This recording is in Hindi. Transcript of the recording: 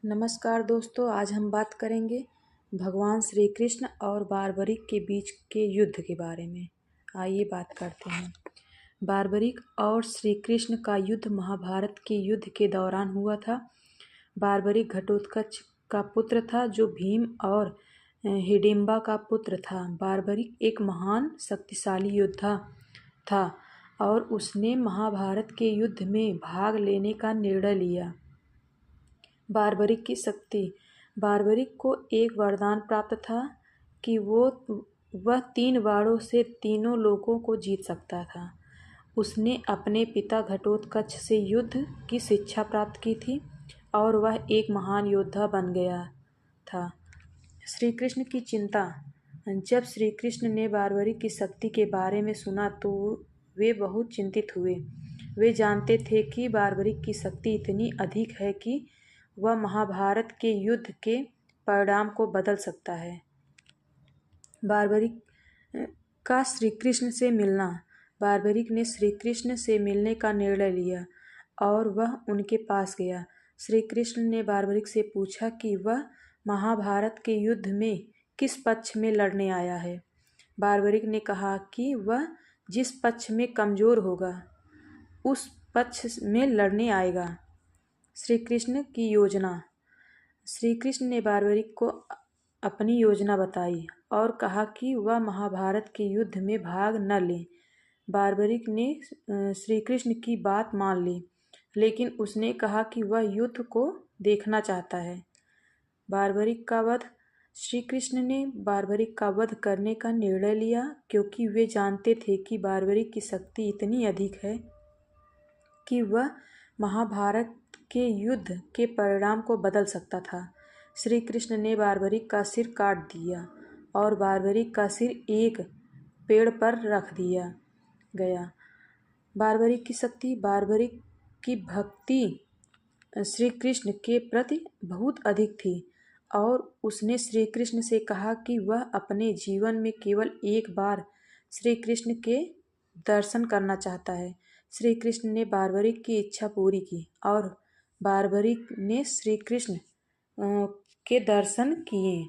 नमस्कार दोस्तों, आज हम बात करेंगे भगवान श्री कृष्ण और बारबरिक के बीच के युद्ध के बारे में। आइए बात करते हैं। बारबरिक और श्री कृष्ण का युद्ध महाभारत के युद्ध के दौरान हुआ था। बारबरिक घटोत्कच का पुत्र था जो भीम और हिडिंबा का पुत्र था। बारबरिक एक महान शक्तिशाली योद्धा था और उसने महाभारत के युद्ध में भाग लेने का निर्णय लिया। बारबरिक की शक्ति। बारबरिक को एक वरदान प्राप्त था कि वह 3 बाणों से तीनों लोगों को जीत सकता था। उसने अपने पिता घटोत्कच से युद्ध की शिक्षा प्राप्त की थी और वह एक महान योद्धा बन गया था। श्री कृष्ण की चिंता। जब श्री कृष्ण ने बारबरिक की शक्ति के बारे में सुना तो वे बहुत चिंतित हुए। वे जानते थे कि बारबरिक की शक्ति इतनी अधिक है कि वह महाभारत के युद्ध के परिणाम को बदल सकता है। बारबरिक का श्री कृष्ण से मिलना। बारबरिक ने श्री कृष्ण से मिलने का निर्णय लिया और वह उनके पास गया। श्री कृष्ण ने बारबरिक से पूछा कि वह महाभारत के युद्ध में किस पक्ष में लड़ने आया है। बारबरिक ने कहा कि वह जिस पक्ष में कमज़ोर होगा उस पक्ष में लड़ने आएगा। श्री कृष्ण की योजना। श्री कृष्ण ने बारबरिक को अपनी योजना बताई और कहा कि वह महाभारत के युद्ध में भाग न ले। बारबरिक ने श्री कृष्ण की बात मान ली, लेकिन उसने कहा कि वह युद्ध को देखना चाहता है। बारबरिक का वध। श्री कृष्ण ने बारबरिक का वध करने का निर्णय लिया क्योंकि वे जानते थे कि बारबरिक की शक्ति इतनी अधिक है कि वह महाभारत के युद्ध के परिणाम को बदल सकता था। श्री कृष्ण ने बारबरिक का सिर काट दिया और बारबरिक का सिर एक पेड़ पर रख दिया गया। बारबरिक की शक्ति। बारबरिक की भक्ति श्री कृष्ण के प्रति बहुत अधिक थी और उसने श्री कृष्ण से कहा कि वह अपने जीवन में केवल एक बार श्री कृष्ण के दर्शन करना चाहता है। श्री कृष्ण ने बारबरिक की इच्छा पूरी की और बारबरिक ने श्री कृष्ण के दर्शन किए।